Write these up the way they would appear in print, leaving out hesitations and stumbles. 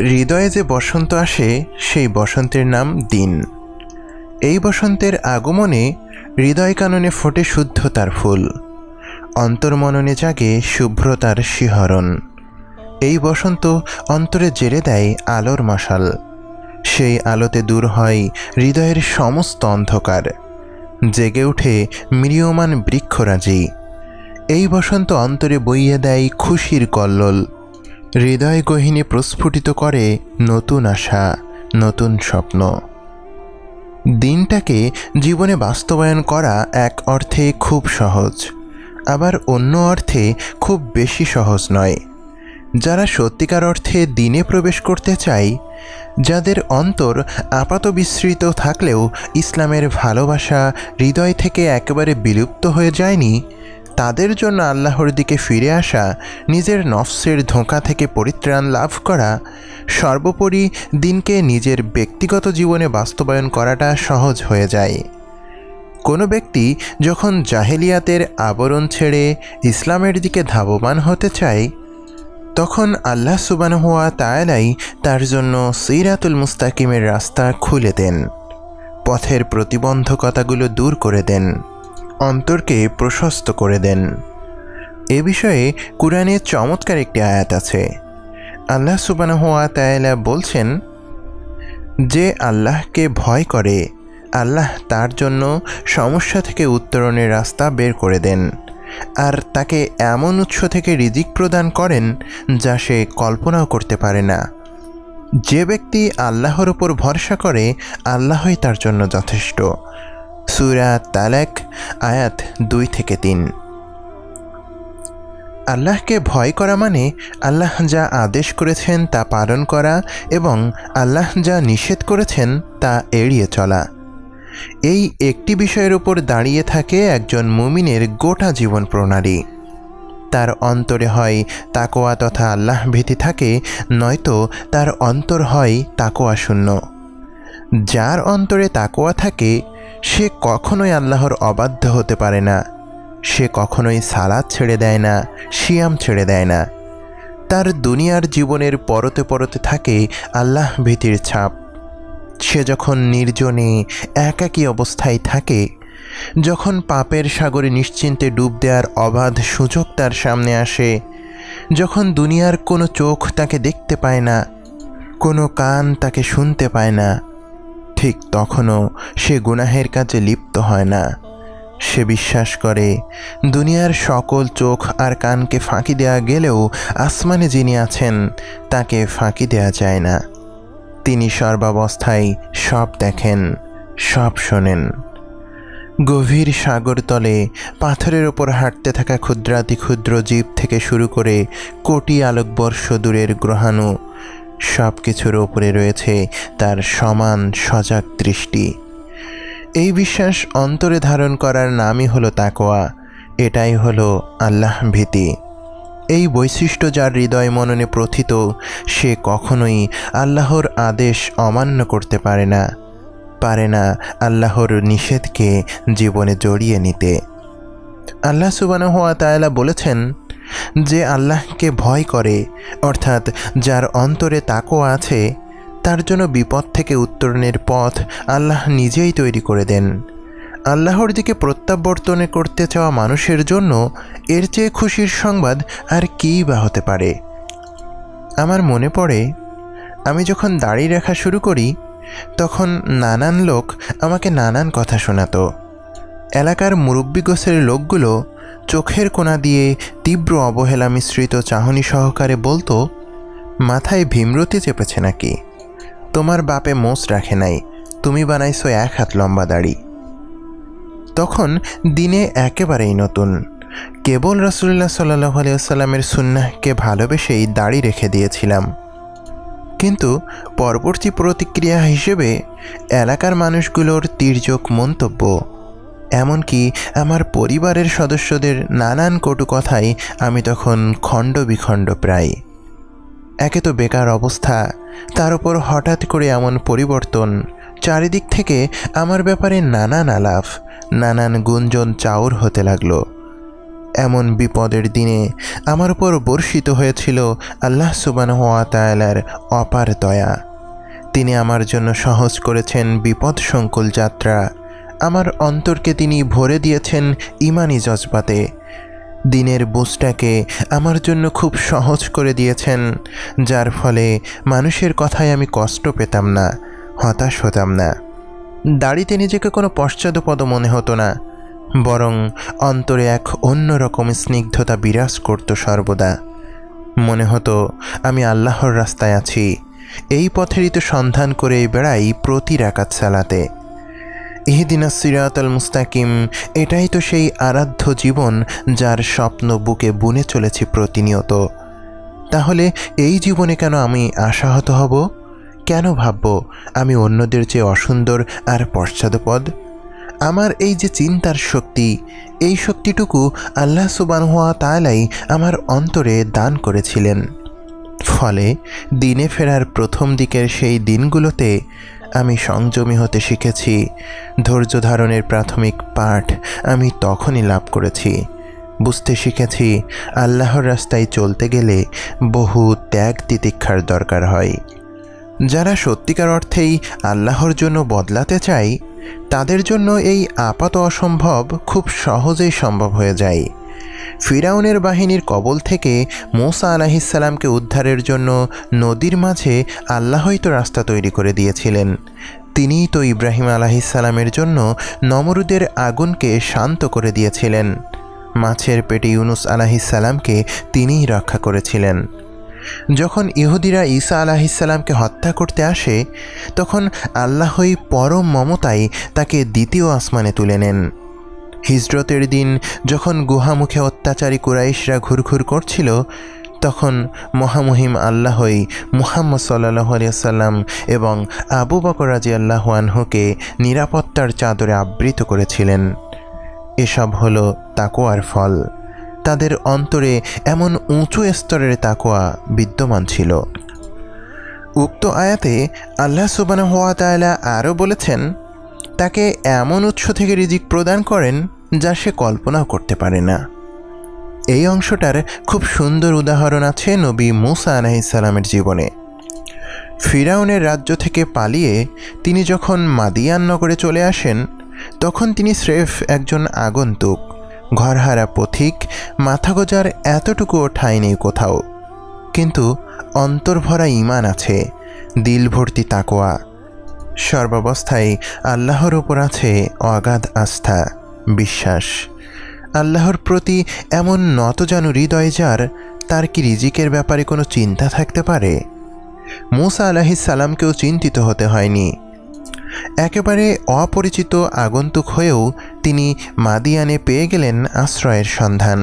হৃদয়ে যে বসন্ত আসে সেই বসন্তের নাম দিন। এই বসন্তের আগমনে হৃদয় কাননে ফোটে শুদ্ধতার ফুল, অন্তর্মননে জাগে শুভ্রতার শিহরণ। এই বসন্ত অন্তরে জেলে দেয় আলোর মশাল, সেই আলোতে দূর হয় হৃদয়ের সমস্ত অন্ধকার, জেগে ওঠে ম্রিয়মান বৃক্ষরাজি। এই বসন্ত অন্তরে বইয়ে দেয় খুশির কল্লোল, হৃদয় গহীনে প্রস্ফুটিত করে নতুন আশা, নতুন স্বপ্ন। দিনটাকে জীবনে বাস্তবায়ন করা এক অর্থে খুব সহজ, আবার অন্য অর্থে খুব বেশি সহজ নয়। যারা সত্যিকার অর্থে দিনে প্রবেশ করতে চায়, যাদের অন্তর আপাত বিস্মৃত থাকলেও ইসলামের ভালোবাসা হৃদয় থেকে একেবারে বিলুপ্ত হয়ে যায়নি, তাদের জন্য আল্লাহর দিকে ফিরে আসা, নিজের নফসের ধোঁকা থেকে পরিত্রাণ লাভ করা, সর্বোপরি দিনকে নিজের ব্যক্তিগত জীবনে বাস্তবায়ন করাটা সহজ হয়ে যায়। কোনো ব্যক্তি যখন জাহেলিয়াতের আবরণ ছেড়ে ইসলামের দিকে ধাবমান হতে চায়, তখন আল্লাহ সুবহানাহু ওয়া তাআলাই তার জন্য সিরাতুল মুস্তাকিমের রাস্তা খুলে দেন, পথের প্রতিবন্ধকতাগুলো দূর করে দেন, অন্তরকে প্রশস্ত করে দেন। এ বিষয়ে কুরআনে চমৎকার একটি আয়াত আছে। আল্লাহ সুবহানাহু ওয়া তাআলা বলছেন, যে আল্লাহকে ভয় করে আল্লাহ তার জন্য সমস্যা থেকে উত্তরণের রাস্তা বের করে দেন, আর তাকে এমন উৎস থেকে রিজিক প্রদান করেন যা সে কল্পনাও করতে পারে না। যে ব্যক্তি আল্লাহর উপর ভরসা করে আল্লাহই তার জন্য যথেষ্ট। সূরা তালাক আয়াত 2-3। আল্লাহকে ভয় করা মানে আল্লাহ যা আদেশ করেছেন তা পালন করা এবং আল্লাহ যা নিষেধ করেছেন তা এড়িয়ে চলা। এই একটি বিষয়ের উপর দাঁড়িয়ে থাকে একজন মুমিনের গোটা জীবন প্রণালী। তার অন্তরে হয় তাকওয়া তথা আল্লাহ ভীতি থাকে, নয়তো তার অন্তর হয় তাকওয়া শূন্য। যার অন্তরে তাকওয়া থাকে সে কখনোই আল্লাহর অবাধ্য হতে পারে না, সে কখনোই সালাত ছেড়ে দেয় না, সিয়াম ছেড়ে দেয় না। তার দুনিয়ার জীবনের পরতে পরতে থাকে আল্লাহ ভীতির ছাপ। সে যখন নির্জনে একাকী অবস্থায় থাকে, যখন পাপের সাগরে নিশ্চিন্তে ডুব দেওয়ার অবাধ সুযোগ তার সামনে আসে, যখন দুনিয়ার কোনো চোখ তাকে দেখতে পায় না, কোনো কান তাকে শুনতে পায় না, ঠিক তখনও সে গুনাহের কাজে লিপ্ত হয় না। সে বিশ্বাস করে দুনিয়ার সকল চোখ আর কানকে ফাঁকি দেওয়া গেলেও আসমানে যিনি আছেন তাকে ফাঁকি দেওয়া যায় না। তিনি সর্বাবস্থায় সব দেখেন, সব শোনেন। গভীর সাগরতলে পাথরের ওপর হাঁটতে থাকা ক্ষুদ্রাতি ক্ষুদ্র জীব থেকে শুরু করে কোটি আলোকবর্ষ দূরের গ্রহাণু, সব কিছুর ওপরে রয়েছে তার সমান সজাগ দৃষ্টি। এই বিশ্বাস অন্তরে ধারণ করার নামই হলো তাকওয়া, এটাই হলো আল্লাহ ভীতি। এই বৈশিষ্ট্য যার হৃদয় মননে প্রথিত, সে কখনোই আল্লাহর আদেশ অমান্য করতে পারে না আল্লাহর নিষেধকে জীবনে জড়িয়ে নিতে। আল্লাহ সুবহানাহু ওয়া তাআলা বলেছেন, যে আল্লাহকে ভয় করে, অর্থাৎ যার অন্তরে তাকওয়া আছে, তার জন্য বিপদ থেকে উত্তরণের পথ আল্লাহ নিজেই তৈরি করে দেন। আল্লাহর দিকে প্রত্যাবর্তন করতে চাওয়া মানুষের জন্য এর চেয়ে খুশির সংবাদ আর কী বা হতে পারে। আমার মনে পড়ে, আমি যখন দাড়ি রাখা শুরু করি তখন নানান লোক আমাকে নানান কথা শোনাতো। এলাকার মুরব্বি গোছের লোকগুলো চোখের কোণা দিয়ে তীব্র অবহেলা মিশ্রিত চাহনি সহকারে বলতো, মাথায় ভীমরতি চেপেছে নাকি? তোমার বাপে মোষ রাখে নাই, তুমি বানাইছো 1 হাত লম্বা দাড়ি। তখন দিনে একেবারেই নতুন, কেবল রাসূলুল্লাহ সাল্লাল্লাহু আলাইহি ওয়াসাল্লামের সুন্নাহকে ভালোবেসেই দাড়ি রেখে দিয়েছিলাম। কিন্তু পরবর্তী প্রতিক্রিয়া হিসেবে এলাকার মানুষগুলোর তির্যক মন্তব্য, এমনকি আমার পরিবারের সদস্যদের নানান কটু কথায় আমি তখন খণ্ড বিখণ্ড প্রায়। একে তো বেকার অবস্থা, তার উপর হঠাৎ করে এমন পরিবর্তন, চারিদিক থেকে আমার ব্যাপারে নানান আলাপ, নানান গুঞ্জন চাউর হতে লাগলো। এমন বিপদের দিনে আমার উপর বর্ষিত হয়েছিল আল্লাহ সুবহানাহু ওয়া তাআলার অপার দয়া। তিনি আমার জন্য সহজ করেছেন বিপদ সংকুল যাত্রা। আমার অন্তরকে তিনি ভরে দিয়েছেন ঈমানি জজবাতে। দিনের বোঝটাকে আমার জন্য খুব সহজ করে দিয়েছেন, যার ফলে মানুষের কথায় আমি কষ্ট পেতাম না, হতাশ হতাম না। দাড়িতে নিজেকে কোনো পশ্চাৎপদ মনে হতো না, বরং অন্তরে এক অন্যরকম স্নিগ্ধতা বিরাজ করত সর্বদা। মনে হতো আমি আল্লাহর রাস্তায় আছি, এই পথেরই তো সন্ধান করে বেড়াই প্রতি রাকাত সালাতে। ইহদিনাস সিরাতাল মুস্তাকিম, এটাই তো সেই আরাধ্য জীবন যার স্বপ্ন বুকে বুনে চলেছি প্রতিনিয়ত। তাহলে এই জীবনে কেন আমি আশাহত হব? কেন ভাবব আমি অন্যদের চেয়ে অসুন্দর আর পশ্চাৎপদ? আমার এই যে চিন্তার শক্তি, এই শক্তিটুকু আল্লাহ সুবহানাহু ওয়া তাআলাই আমার অন্তরে দান করেছিলেন। ফলে দিনে ফেরার প্রথম দিকের সেই দিনগুলোতে আমি সংযমী হতে শিখেছি। ধৈর্য ধারণের প্রাথমিক পাঠ আমি তখনই লাভ করেছি। বুঝতে শিখেছি আল্লাহর রাস্তায় চলতে গেলে বহু ত্যাগ তিতিক্ষার দরকার হয়। যারা সত্যিকার অর্থেই আল্লাহর জন্য বদলাতে চায়, তাদের জন্য এই আপাত অসম্ভব খুব সহজেই সম্ভব হয়ে যায়। ফিরাউনের বাহিনীর কবল থেকে মূসা আলাইহিসসালামকে উদ্ধারের জন্য নদীর মাঝে আল্লাহই তো রাস্তা তৈরি করে দিয়েছিলেন। তিনিই তো ইব্রাহিম আলাইহিসসালামের জন্য নমরুদের আগুনকে শান্ত করে দিয়েছিলেন। মাছের পেটে ইউনুস আলাইহিসসালামকে তিনিই রক্ষা করেছিলেন। যখন ইহুদিরা ঈসা আলাইহিসসালামকে হত্যা করতে আসে, তখন আল্লাহই পরম মমতায় তাকে দ্বিতীয় আসমানে তুলে নেন। হিজরতের দিন যখন গুহামুখে অত্যাচারী কুরাইশরা ঘুরঘুর করছিল, তখন মহামহিম আল্লাহই মুহাম্মদ সাল্লাল্লাহু আলাইহি ওয়াসাল্লাম এবং আবু বকর রাদিয়াল্লাহু আনহুকে নিরাপত্তার চাদরে আবৃত করেছিলেন। এসব হলো তাকওয়ার ফল। তাদের অন্তরে এমন উঁচু স্তরের তাকওয়া বিদ্যমান ছিল। উক্ত আয়াতে আল্লাহ সুবহানাহু ওয়া তাআলা আরও বলেছেন, তাকে এমন উৎস থেকে রিজিক প্রদান করেন যা সে কল্পনাও করতে পারে না। এই অংশটার খুব সুন্দর উদাহরণ আছে নবী মূসা আলাইহিসসালামের জীবনে। ফিরাউনের রাজ্য থেকে পালিয়ে তিনি যখন মাদিয়ান নগরে চলে আসেন, তখন তিনি স্রেফ একজন আগন্তুক, ঘরহারা পথিক, মাথা গোজার এতটুকুও ঠাঁই নেই কোথাও। কিন্তু অন্তর্ভরা ঈমান আছে, দিল ভর্তি তাকওয়া। সর্বাবস্থায় আল্লাহর ওপর আছে অগাধ আস্থা, বিশ্বাস। আল্লাহর প্রতি এমন নতজানু হৃদয় যার, তার কি রিজিকের ব্যাপারে কোনো চিন্তা থাকতে পারে? মূসা আলাইহিসসালামকেও চিন্তিত হতে হয়নি। একেবারে অপরিচিত আগন্তুক হয়েও তিনি মাদিয়ানে পেয়ে গেলেন আশ্রয়ের সন্ধান।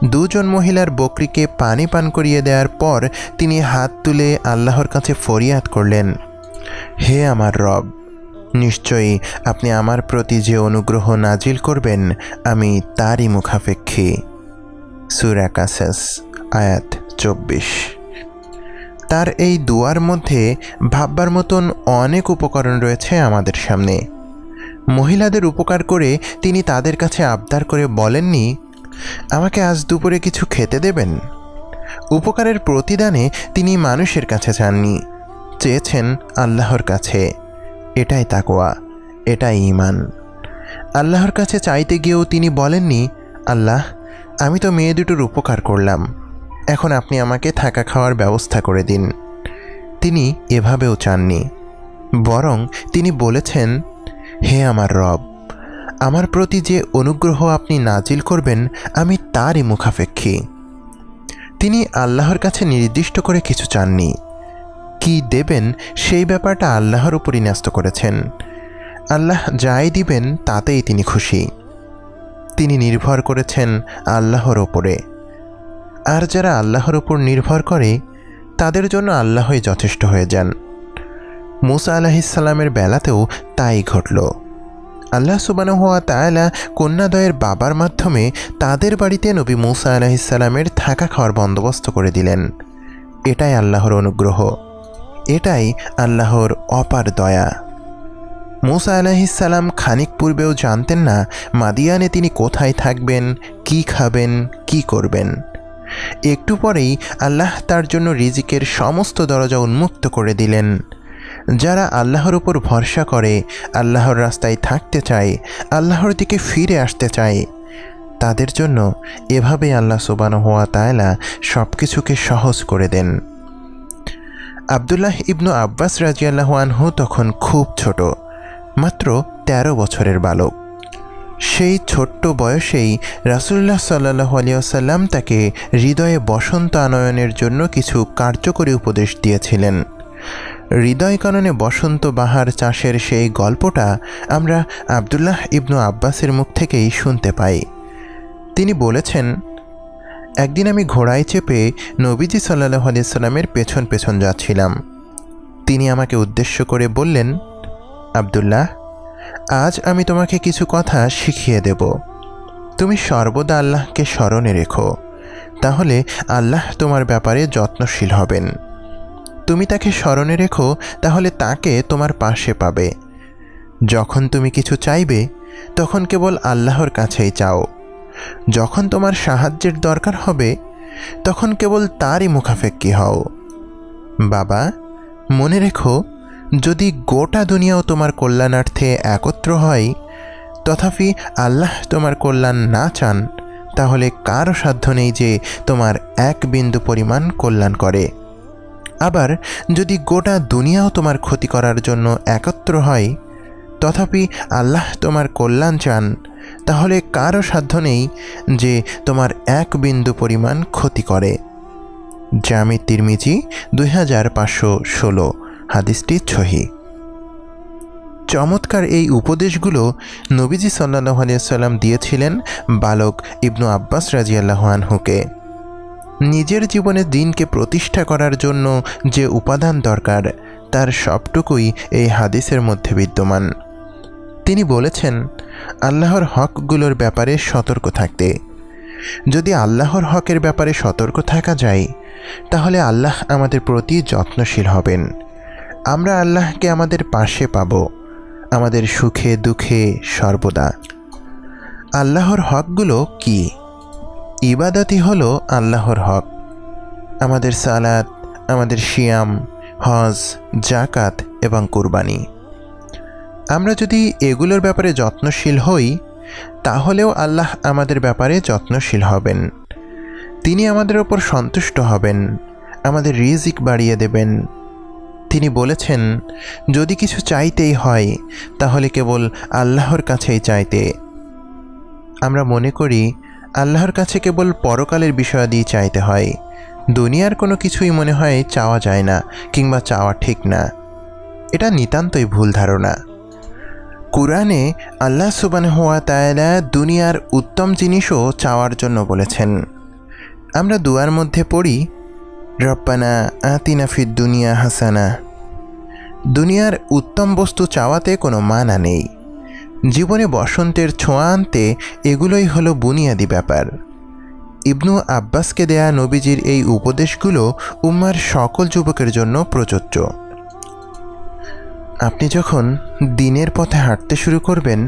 দুজন মহিলার বকরিকে পানি পান করিয়ে দেওয়ার পর তিনি হাত তুলে আল্লাহর কাছে ফরিয়াদ করলেন, হে আমার রব, নিশ্চয়ই আপনি আমার প্রতি যে অনুগ্রহ নাজিল করবেন আমি তারই মুখাপেক্ষী। সূরা কাসাস আয়াত 24। তার এই দুয়ার মধ্যে ভাববার মতন অনেক উপকরণ রয়েছে আমাদের সামনে। মহিলাদের উপকার করে তিনি তাদের কাছে আবদার করে বলেননি, আমাকে আজ দুপুরে কিছু খেতে দেবেন। উপকারের প্রতিদানে তিনি মানুষের কাছে চাননি, চেয়েছেন আল্লাহর কাছে। এটাই তাকওয়া, এটাই ঈমান। আল্লাহর কাছে চাইতে গিয়েও তিনি বলেননি, আল্লাহ, আমি তো মেয়ে দুটোর উপকার করলাম, এখন আপনি আমাকে থাকা খাওয়ার ব্যবস্থা করে দিন। তিনি এভাবেও চাননি, বরং তিনি বলেছেন, হে আমার রব, আমার প্রতি যে অনুগ্রহ আপনি নাজিল করবেন আমি তারই মুখাপেক্ষী। তিনি আল্লাহর কাছে নির্দিষ্ট করে কিছু চাননি, কি দেবেন সেই ব্যাপারটা আল্লাহর উপরই ন্যস্ত করেছেন। আল্লাহ যাই দিবেন তাতেই তিনি খুশি। তিনি নির্ভর করেছেন আল্লাহর ওপরে। আর যারা আল্লাহর ওপর নির্ভর করে তাদের জন্য আল্লাহই যথেষ্ট হয়ে যান। মূসা আলাইহিসসালামের বেলাতেও তাই ঘটল। আল্লাহ সুবহানাহু ওয়া তাআলা কন্যাদ্বয়ের বাবার মাধ্যমে তাদের বাড়িতে নবী মূসা আলাইহিসসালামের থাকা খাওয়ার বন্দোবস্ত করে দিলেন। এটাই আল্লাহর অনুগ্রহ, এটাই আল্লাহর অপার দয়া। মূসা আলাইহিসসালাম খানিক পূর্বেও জানতেন না মাদিয়ানে তিনি কোথায় থাকবেন, কি খাবেন, কি করবেন। একটু পরেই আল্লাহ তার জন্য রিজিকের সমস্ত দরজা উন্মুক্ত করে দিলেন। যারা আল্লাহর উপর ভরসা করে, আল্লাহর রাস্তায় থাকতে চায়, আল্লাহর দিকে ফিরে আসতে চায়, তাদের জন্য এভাবে আল্লাহ সুবহানাহু ওয়া তাআলা সব কিছুকে সহজ করে দেন। আবদুল্লাহ ইবনু আব্বাস রাদিয়াল্লাহু আনহু তখন খুব ছোট, মাত্র 13 বছরের বালক। সেই ছোট্ট বয়সেই রাসূলুল্লাহ সাল্লাল্লাহু আলাইহি ওয়াসাল্লাম তাকে হৃদয়ে বসন্ত আনয়নের জন্য কিছু কার্যকরী উপদেশ দিয়েছিলেন। হৃদয় কাননে বসন্ত বাহার চাষের সেই গল্পটা আমরা আবদুল্লাহ ইবনু আব্বাসের মুখ থেকেই শুনতে পাই। তিনি বলেছেন, একদিন আমি ঘোড়ায় চেপে নবীজি সাল্লাল্লাহু আলাইহি ওয়াসাল্লামের পেছন পেছন যাচ্ছিলাম। তিনি আমাকে উদ্দেশ্য করে বললেন, আবদুল্লাহ, আজ আমি তোমাকে কিছু কথা শিখিয়ে দেব। তুমি সর্বদা আল্লাহকে স্মরণে রেখো, তাহলে আল্লাহ তোমার ব্যাপারে যত্নশীল হবেন। তুমি তাকে স্মরণে রেখো, তাহলে তাকে তোমার পাশে পাবে। যখন তুমি কিছু চাইবে, তখন কেবল আল্লাহর কাছেই চাও। যখন তোমার সাহায্যের দরকার হবে, তখন কেবল তারই মুখাপেক্ষী হও। বাবা, মনে রেখো, যদি গোটা দুনিয়াও তোমার কল্যাণার্থে একত্র হয়, তথাপি আল্লাহ তোমার কল্যাণ না চান, তাহলে কারও সাধ্য নেই যে তোমার এক বিন্দু পরিমাণ কল্যাণ করে। আবার যদি গোটা দুনিয়াও তোমার ক্ষতি করার জন্য একত্র হয়, তথাপি আল্লাহ তোমার কল্যাণ চান, তাহলে কারও সাধ্য নেই যে তোমার এক বিন্দু পরিমাণ ক্ষতি করে। জামি তিরমিজি 2516, হাদিসটি সহিহ। চমৎকার এই উপদেশগুলো নবীজি সাল্লাল্লাহু আলাইহি ওয়াসাল্লাম দিয়েছিলেন বালক ইবনু আব্বাস রাদিয়াল্লাহু আনহুকে। নিজের জীবনে দিনকে প্রতিষ্ঠা করার জন্য যে উপাদান দরকার, তার সবটুকুই এই হাদিসের মধ্যে বিদ্যমান। তিনি বলেছেন, আল্লাহর হকগুলোর ব্যাপারে সতর্ক থাকতে। যদি আল্লাহর হকের ব্যাপারে সতর্ক থাকা যায়, তাহলে আল্লাহ আমাদের প্রতি যত্নশীল হবেন। আমরা আল্লাহকে আমাদের পাশে পাব, আমাদের সুখে দুঃখে সর্বদা। আল্লাহর হকগুলো কি? ইবাদতই হলো আল্লাহর হক। আমাদের সালাত, আমাদের সিয়াম, হজ, জাকাত এবং কুরবানি। আমরা যদি এগুলোর ব্যাপারে যত্নশীল হই, তাহলেও আল্লাহ আমাদের ব্যাপারে যত্নশীল হবেন। তিনি আমাদের ওপর সন্তুষ্ট হবেন, আমাদের রিজিক বাড়িয়ে দেবেন। তিনি বলেছেন, যদি কিছু চাইতেই হয়, তাহলে কেবল আল্লাহর কাছেই চাইতে। আমরা মনে করি আল্লাহর কাছে কেবল পরকালের বিষয়াদি চাইতে হয়। দুনিয়ার কোনো কিছুই মনে হয় চাওয়া যায় না, কিংবা চাওয়া ঠিক না। এটা নিতান্তই ভুল ধারণা। কুরআনে আল্লাহ সুবহানাহু ওয়া তাআলা দুনিয়ার উত্তম জিনিসও চাওয়ার জন্য বলেছেন। আমরা দুয়ার মধ্যে পড়ি, রব্বানা আতিনা ফিদ দুনিয়া হাসানা। দুনিয়ার উত্তম বস্তু চাওয়াতে কোনো মানা নেই। জীবনে বসন্তের ছোঁয়া আনতে এগুলোই হলো বুনিয়াদি ব্যাপার। ইবনু আব্বাসকে দেয়া নবীজির এই উপদেশগুলো উম্মার সকল যুবকের জন্য প্রযোজ্য। আপনি যখন দিনের পথে হাঁটতে শুরু করবেন,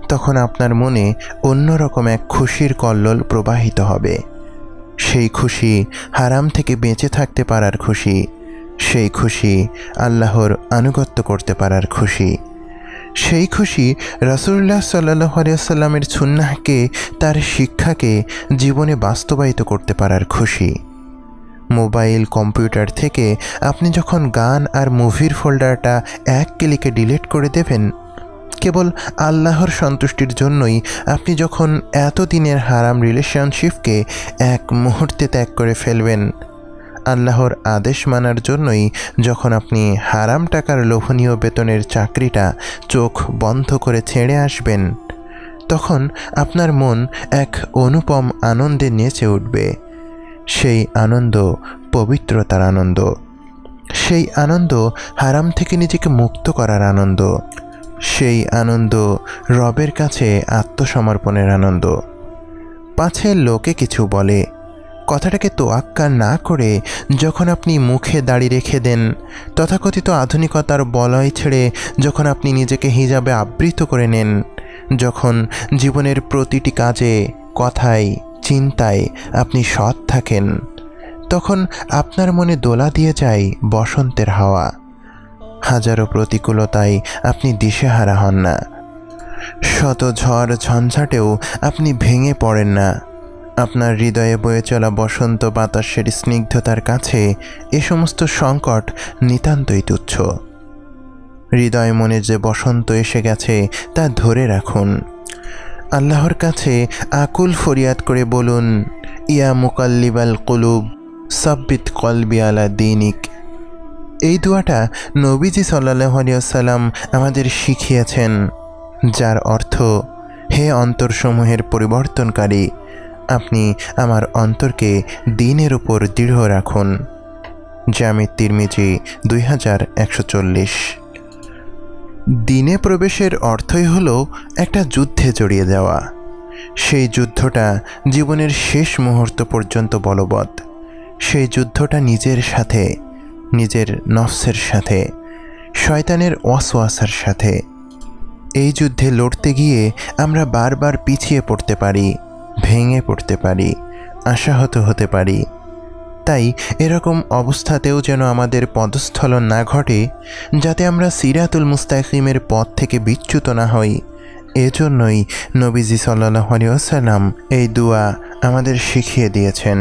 তখন আপনার মনে অন্যরকম এক খুশির কল্লোল প্রবাহিত হবে। সেই খুশি হারাম থেকে বেঁচে থাকতে পারার খুশি, সেই খুশি আল্লাহর আনুগত্য করতে পারার খুশি, সেই খুশি রাসূলুল্লাহ সাল্লাল্লাহু আলাইহি ওয়াসাল্লামের সুন্নাহকে, তার শিক্ষাকে জীবনে বাস্তবায়িত করতে পারার খুশি। মোবাইল, কম্পিউটার থেকে আপনি যখন গান আর মুভির ফোল্ডারটা এক ক্লিকে ডিলিট করে দেবেন, কেবল আল্লাহর সন্তুষ্টির জন্যই আপনি যখন এতদিনের হারাম রিলেশনশিপকে এক মুহূর্তে ত্যাগ করে ফেলবেন, আল্লাহর আদেশ মানার জন্যই যখন আপনি হারাম টাকার লোভনীয় বেতনের চাকরিটা চোখ বন্ধ করে ছেড়ে আসবেন, তখন আপনার মন এক অনুপম আনন্দে নেচে উঠবে। সেই আনন্দ পবিত্রতার আনন্দ, সেই আনন্দ হারাম থেকে নিজেকে মুক্ত করার আনন্দ, সেই আনন্দ রবের কাছে আত্মসমর্পণের আনন্দ। পাছে লোকে কিছু বলে, কথাটাকে তোয়াক্কা না করে যখন আপনি মুখে দাড়ি রেখে দেন, তথাকথিত আধুনিকতার বলয় ছেড়ে যখন আপনি নিজেকে হিজাবে আবৃত করে নেন, যখন জীবনের প্রতিটি কাজে, কথায়, চিন্তায় আপনি সৎ থাকেন, তখন আপনার মনে দোলা দিয়ে যায় বসন্তের হাওয়া। হাজারো প্রতিকূলতায় আপনি দিশেহারা হন না, শত ঝড় ঝঞ্ঝাটেও আপনি ভেঙে পড়েন না। আপনার হৃদয়ে বয়ে চলা বসন্ত বাতাসের স্নিগ্ধতার কাছে এ সমস্ত সংকট নিতান্তই তুচ্ছ। হৃদয় মনে যে বসন্ত এসে গেছে তা ধরে রাখুন। আল্লাহর কাছে আকুল ফরিয়াদ করে বলুন, ইয়া মুকাল্লিবাল কুলুব সাব্বিত কলবি আলা দীনিক। এই দোয়াটা নবীজি সাল্লাল্লাহু আলাইহি ওয়াসাল্লাম আমাদের শিখিয়েছেন, যার অর্থ, হে অন্তরসমূহের পরিবর্তনকারী, আপনি আমার অন্তরকে দ্বীনের উপর দৃঢ় রাখুন। জামি তিরমিজি 2140। দ্বীনে প্রবেশের অর্থই হলো একটা যুদ্ধে জড়িয়ে যাওয়া। সেই যুদ্ধটা জীবনের শেষ মুহূর্ত পর্যন্ত বলবৎ। সেই যুদ্ধটা নিজের সাথে, নিজের নফসের সাথে, শয়তানের ওয়াসওয়াসার সাথে। এই যুদ্ধে লড়তে গিয়ে আমরা বারবার পিছিয়ে পড়তে পারি, ভেঙে পড়তে পারি, আশাহত হতে পারি। তাই এরকম অবস্থাতেও যেন আমাদের পদস্খলন না ঘটে, যাতে আমরা সিরাতুল মুস্তাকিমের পথ থেকে বিচ্যুত না হই, এজন্যই নবীজি সাল্লাল্লাহু আলাইহি ওয়াসাল্লাম এই দুয়া আমাদের শিখিয়ে দিয়েছেন।